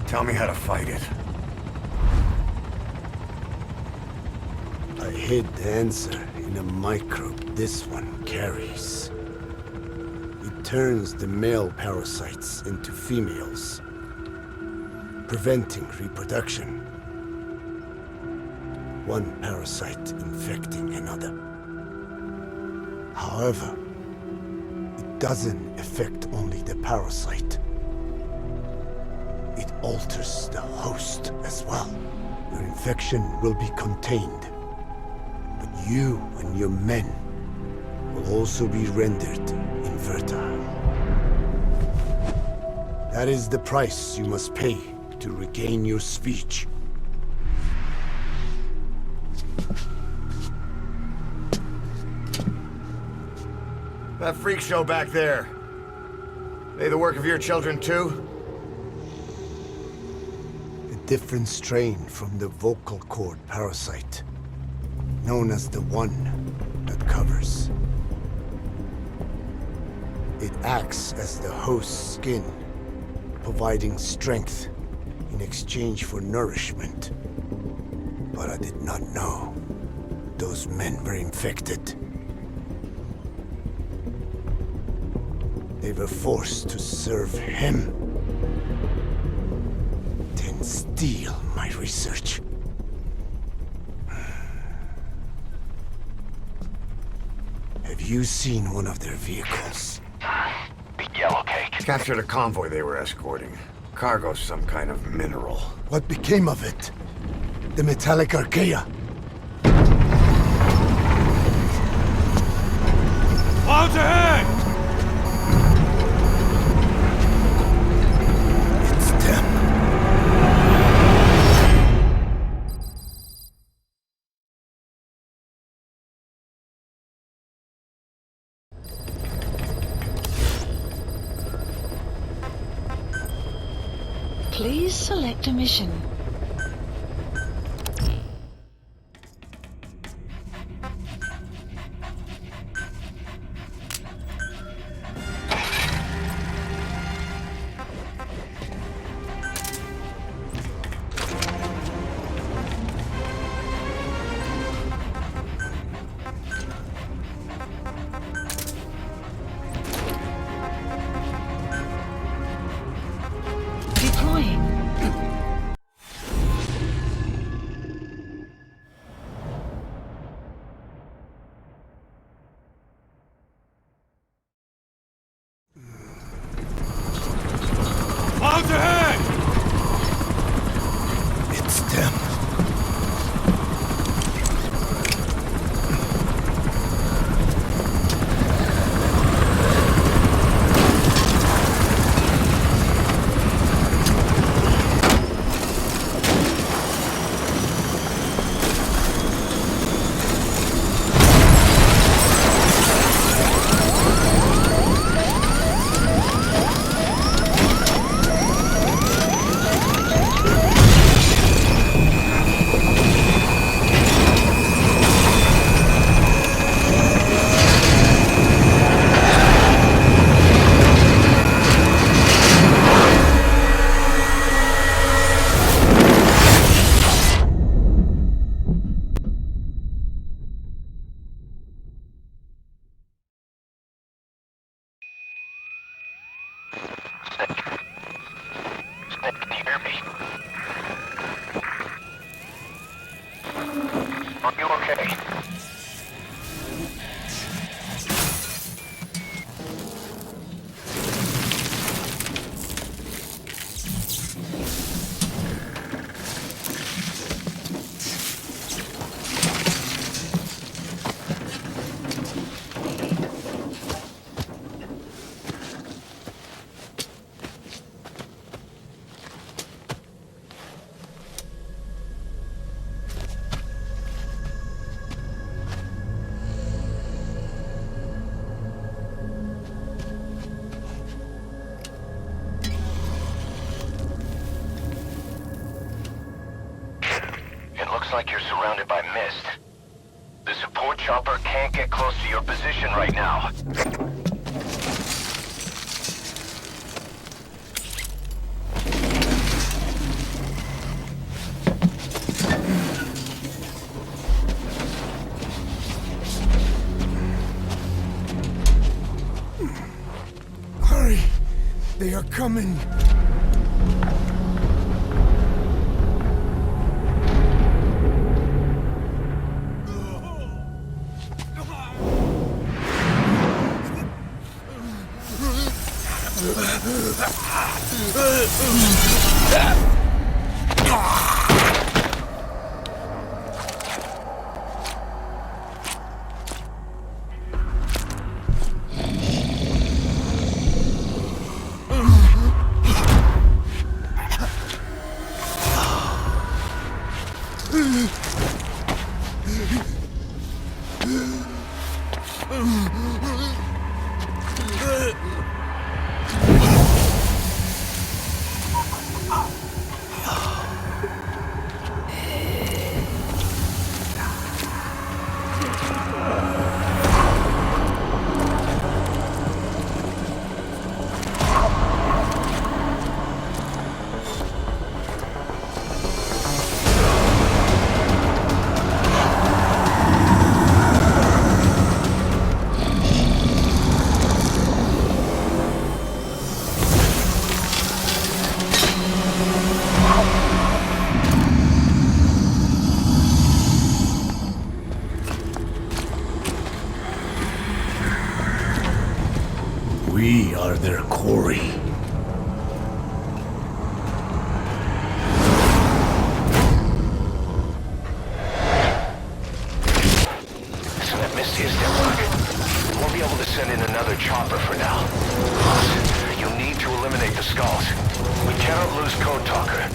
Tell me how to fight it. I hid the answer in a microbe this one carries. It turns the male parasites into females, preventing reproduction. One parasite infecting another. However, it doesn't affect only the parasite. It alters the host as well. Your infection will be contained, but you and your men will also be rendered infertile. That is the price you must pay to regain your speech. That freak show back there. They the work of your children too? A different strain from the vocal cord parasite, known as the one that covers. It acts as the host's skin, providing strength in exchange for nourishment. But I did not know those men were infected. They were forced to serve him, then steal my research. Have you seen one of their vehicles? Big yellow cake. Captured a convoy they were escorting. Cargo's some kind of mineral. What became of it? The metallic ARCHAEA? Clouds ahead! It's them. Please select a mission. Deploying. Clouds ahead! It's them. Can you hear me? Are you okay? Looks like you're surrounded by mist. The support chopper can't get close to your position right now. They are coming! We are their quarry. So that Misty is still working. We won't be able to send in another chopper for now. Boss, you need to eliminate the skulls. We cannot lose Code Talker.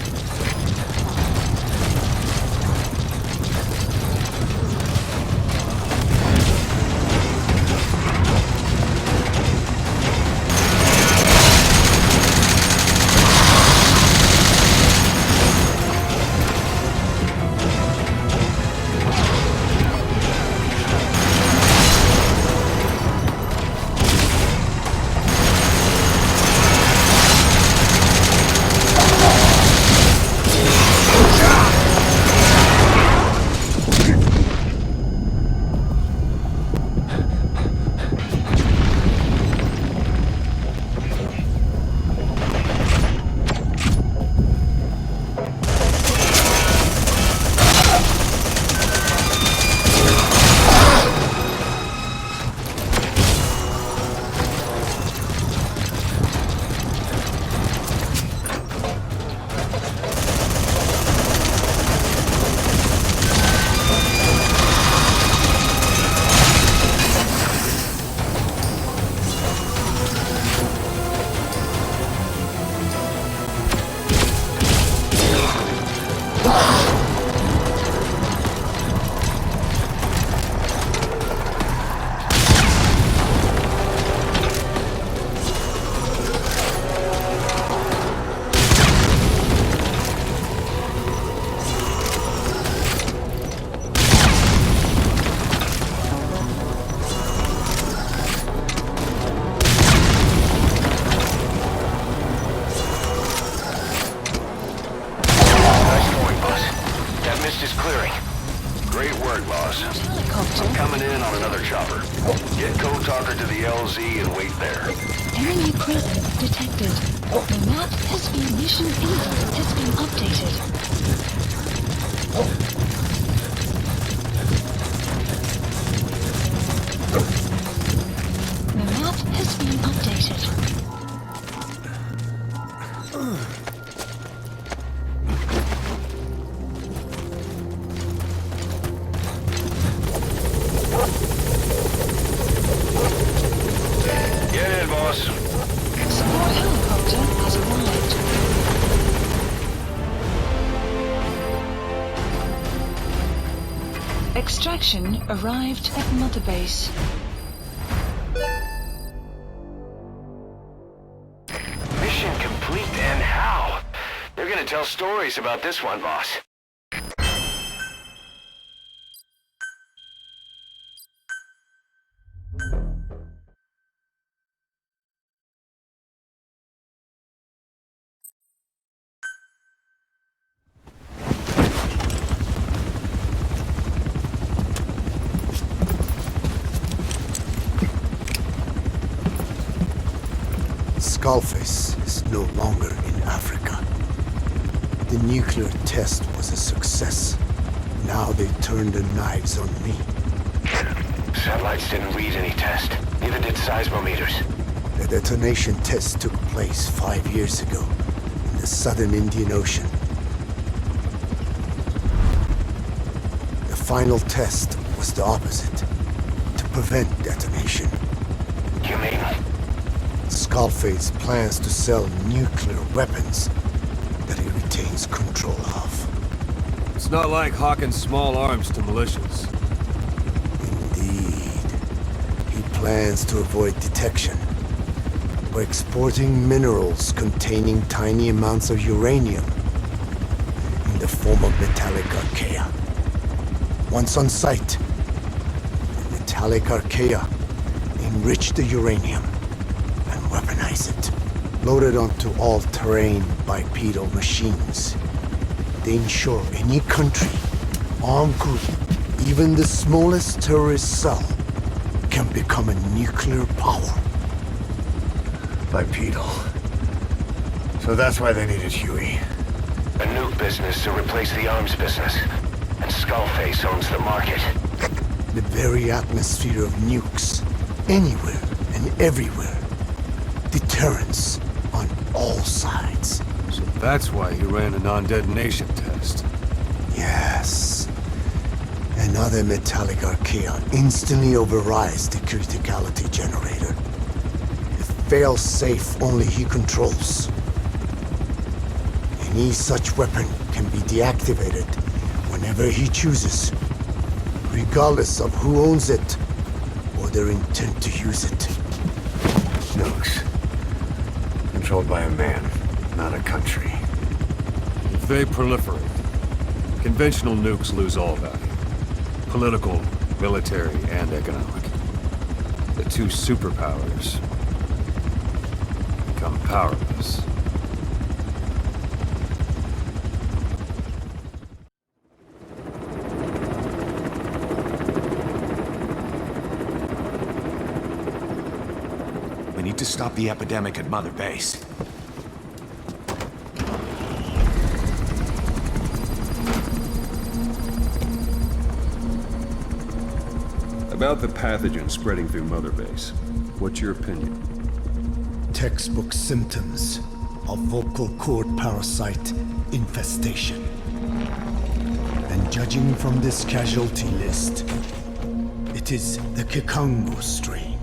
Enemy presence detected. The map has been mission info has been updated. The map has been updated. Get in, boss. Support helicopter has arrived. Extraction arrived at Mother Base. Mission complete, and how? They're gonna tell stories about this one, boss. Skullface is no longer in Africa. The nuclear test was a success. Now they turned their knives on me. Satellites didn't read any test. Neither did seismometers. The detonation test took place 5 years ago in the southern Indian Ocean. The final test was the opposite, to prevent detonation. You mean? Skullface plans to sell nuclear weapons that he retains control of. It's not like hawking small arms to militias. Indeed. He plans to avoid detection by exporting minerals containing tiny amounts of uranium in the form of metallic ARCHAEA. Once on site, the metallic ARCHAEA enrich the uranium and weaponize it. Loaded onto all-terrain bipedal machines, they ensure any country, armed group, even the smallest terrorist cell, can become a nuclear power. Bipedal. So that's why they needed Huey. A nuke business to replace the arms business. And Skullface owns the market. The very atmosphere of nukes, anywhere and everywhere. Deterrence on all sides. So that's why he ran a non-detonation test. Yes. Another metallic ARCHAEA instantly overrides the criticality generator. It fails safe only he controls. Any such weapon can be deactivated whenever he chooses, regardless of who owns it or their intent to use it. Nukes. Controlled by a man, not a country. If they proliferate, conventional nukes lose all value. Political, military, and economic. The two superpowers become powerless. We need to stop the epidemic at Mother Base. About the pathogen spreading through Mother Base, what's your opinion? Textbook symptoms of vocal cord parasite infestation. And judging from this casualty list, it is the Kikongo strain.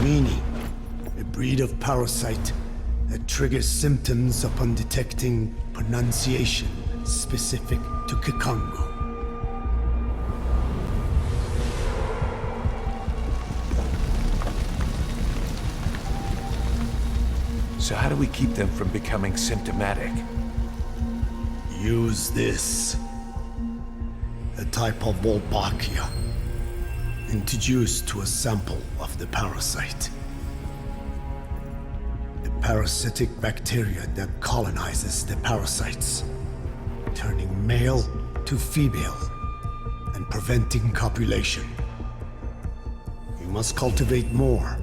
Meaning, a breed of parasite that triggers symptoms upon detecting pronunciation specific to Kikongo. So how do we keep them from becoming symptomatic? Use this. A type of Wolbachia, introduced to a sample of the parasite. A parasitic bacteria that colonizes the parasites, turning male to female and preventing copulation. You must cultivate more.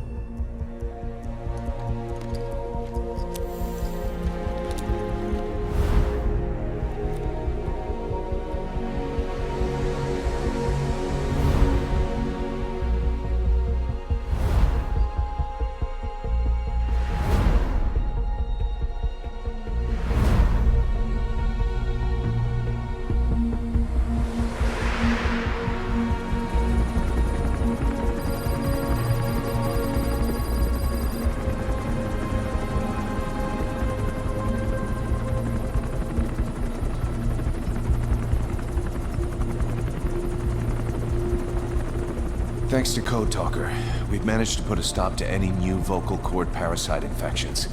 Thanks to Code Talker, we've managed to put a stop to any new vocal cord parasite infections.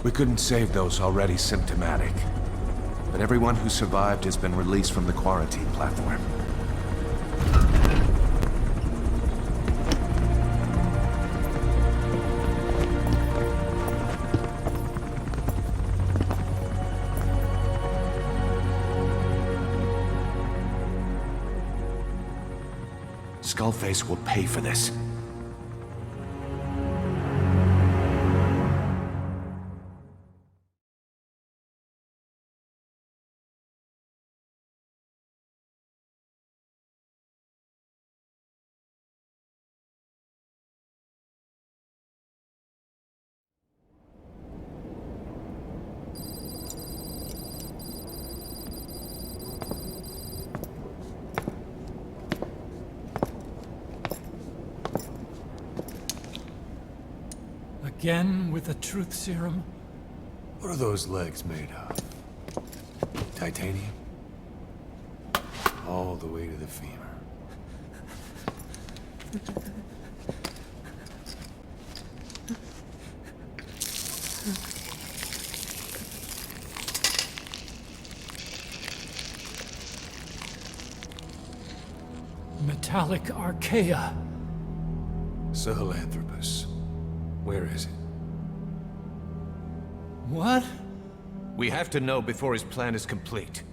We couldn't save those already symptomatic, but everyone who survived has been released from the quarantine platform. Skullface will pay for this. Again with the truth serum? What are those legs made of? Titanium? All the way to the femur. Metallic ARCHAEA. Sahelanthropus. Where is it? What? We have to know before his plan is complete.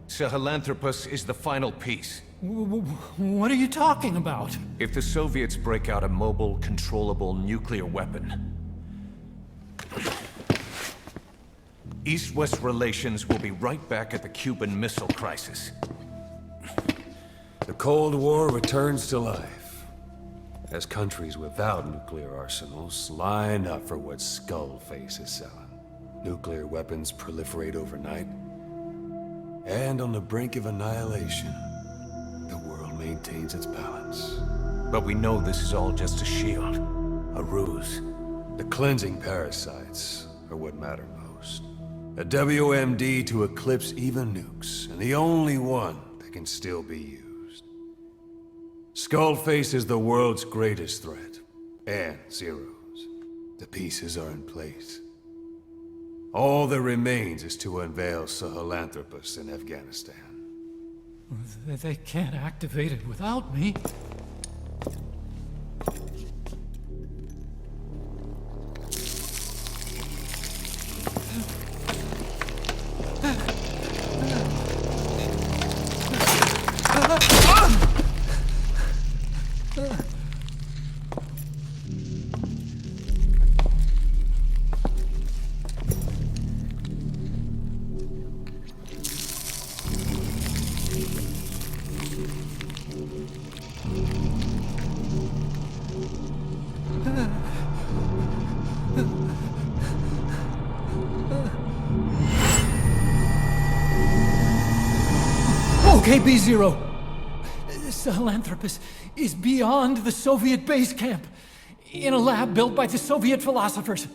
Sahelanthropus is the final piece. What are you talking about? If the Soviets break out a mobile, controllable nuclear weapon, East-West relations will be right back at the Cuban Missile Crisis. The Cold War returns to life, as countries without nuclear arsenals line up for what Skullface is selling. Nuclear weapons proliferate overnight, and on the brink of annihilation, the world maintains its balance. But we know this is all just a shield, a ruse. The cleansing parasites are what matter most. A WMD to eclipse even nukes, and the only one that can still be used. Skullface is the world's greatest threat, and Zero's. The pieces are in place. All that remains is to unveil Sahelanthropus in Afghanistan. They can't activate it without me. Okay, B-Zero. Sahelanthropus is beyond the Soviet base camp, in a lab built by the Soviet philosophers.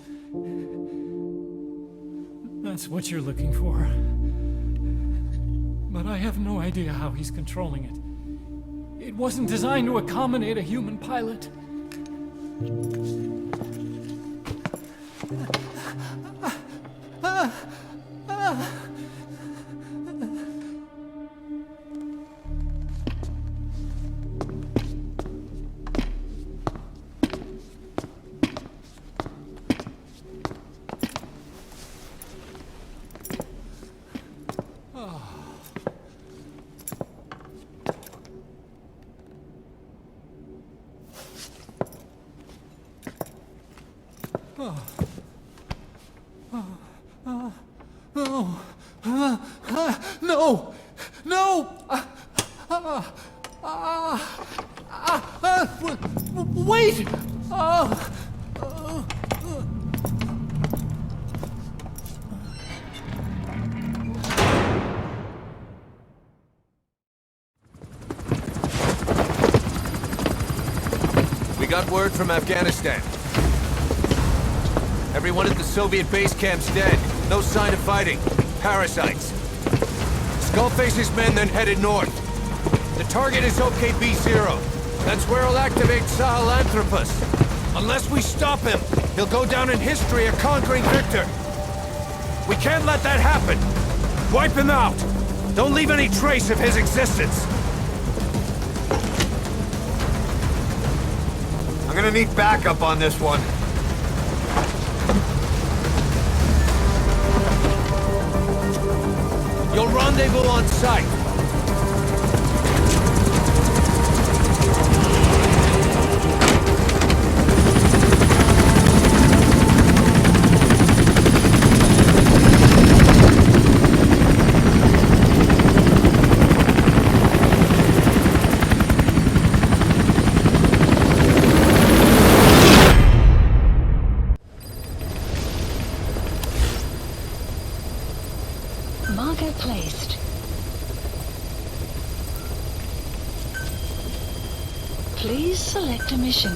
That's what you're looking for. But I have no idea how he's controlling it. It wasn't designed to accommodate a human pilot. No! No! Wait! We got word from Afghanistan. Everyone at the Soviet base camp's dead. No sign of fighting. Parasites. Skullface's men then headed north. The target is OKB-0. That's where he'll activate Sahelanthropus. Unless we stop him, he'll go down in history a conquering victor. We can't let that happen. Wipe him out. Don't leave any trace of his existence. I'm gonna need backup on this one. You'll rendezvous on site. Marker placed. Please select a mission.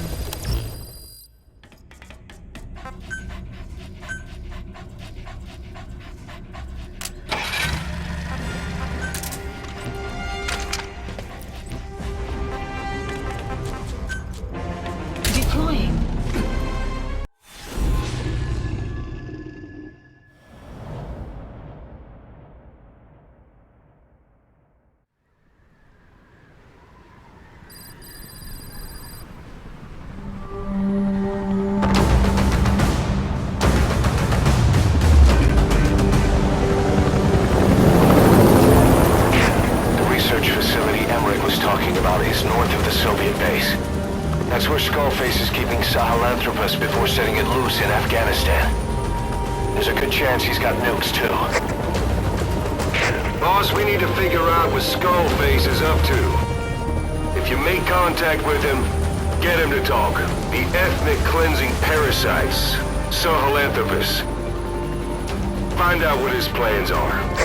Skullface is keeping Sahelanthropus before setting it loose in Afghanistan. There's a good chance he's got nukes, too. Boss, we need to figure out what Skullface is up to. If you make contact with him, get him to talk. The ethnic cleansing parasites, Sahelanthropus. Find out what his plans are.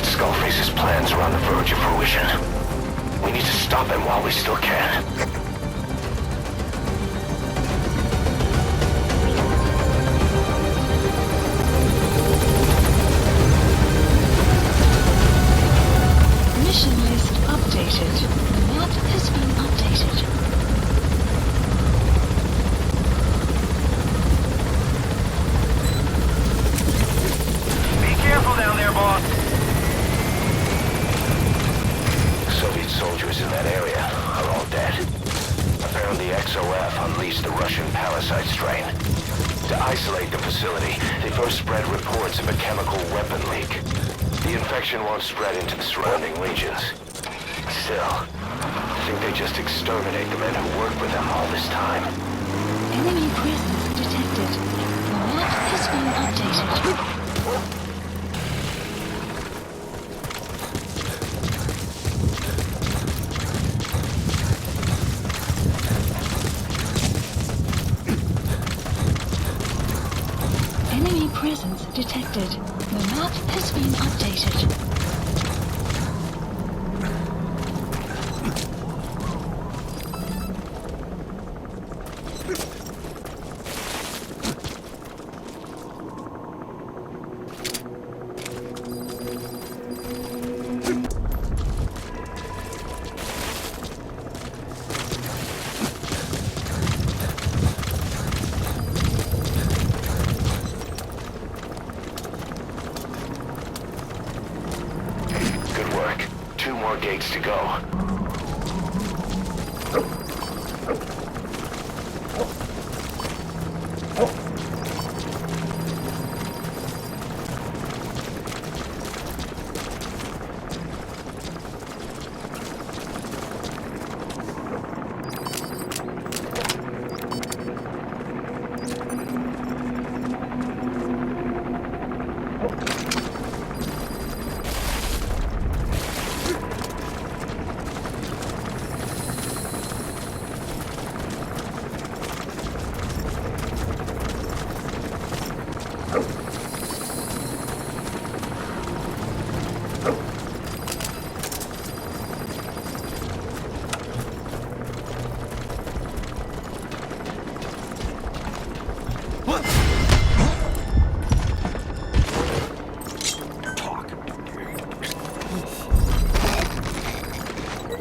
Skullface's plans are on the verge of fruition. We need to stop him while we still can. Mission list updated. The map has been updated. Be careful down there, boss! Soviet soldiers in that area are all dead. Apparently XOF unleashed the Russian parasite strain. To isolate the facility, they first spread reports of a chemical weapon leak. The infection won't spread into the surrounding regions. Still, I think they just exterminate the men who worked with them all this time. Enemy presence detected. The map has been updated. Enemy presence detected. The map has been updated. Gates to go.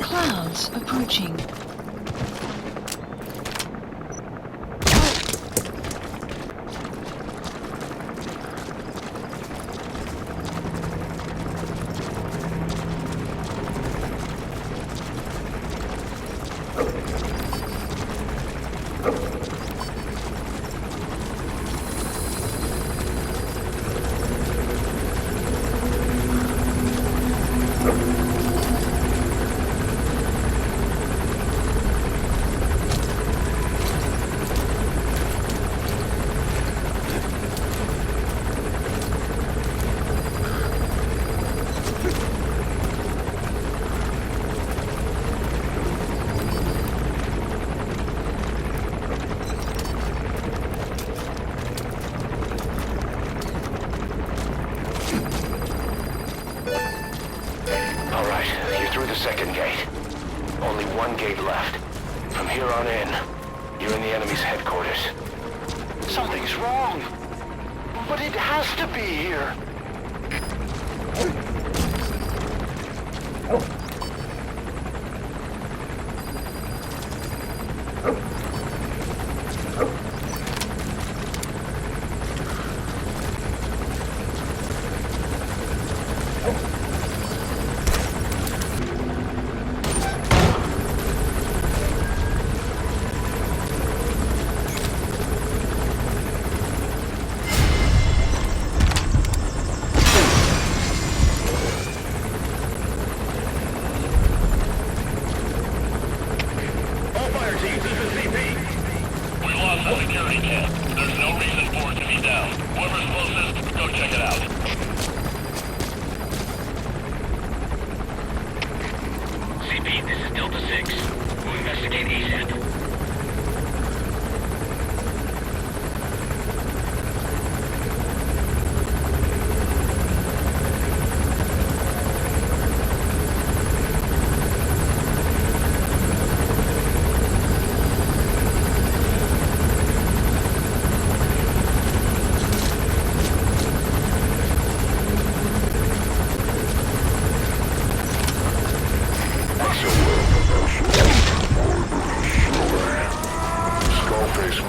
Clouds approaching. Second gate. Only one gate left. From here on in, you're in the enemy's headquarters. Something's wrong. But it has to be here. security cam. There's no reason for it to be down. Whoever's closest, go check it out. CP, this is Delta 6. We'll investigate ASAP.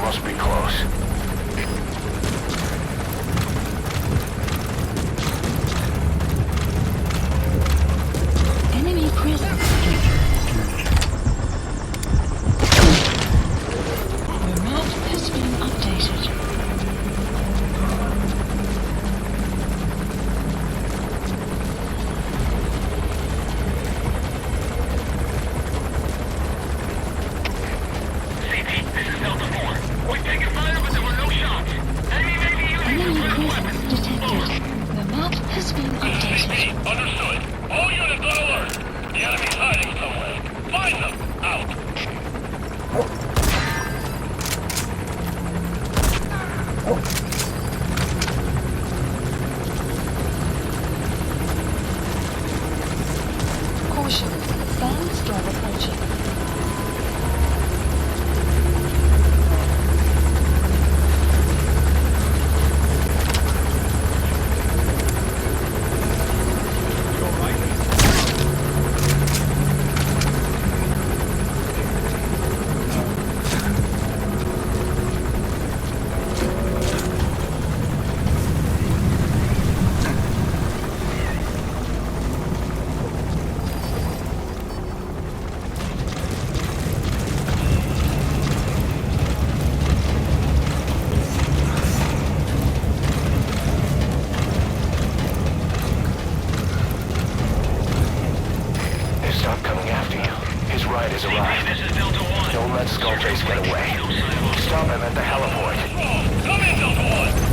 Must be close. Enemy presence. The map has been updated. CP, this is Delta 4. We've taken fire, but there were no shots. Enemy may be using Enemy suppressed presence weapons. detected. The map has been updated. CP, understood. All units on alert. The enemy's hiding somewhere. Find them. Out. Caution. Sandstorm approaching. Stop coming after you. His ride has arrived. This is Delta 1. Don't let Skullface get away. Stop him at the heliport. Come in, Delta 1.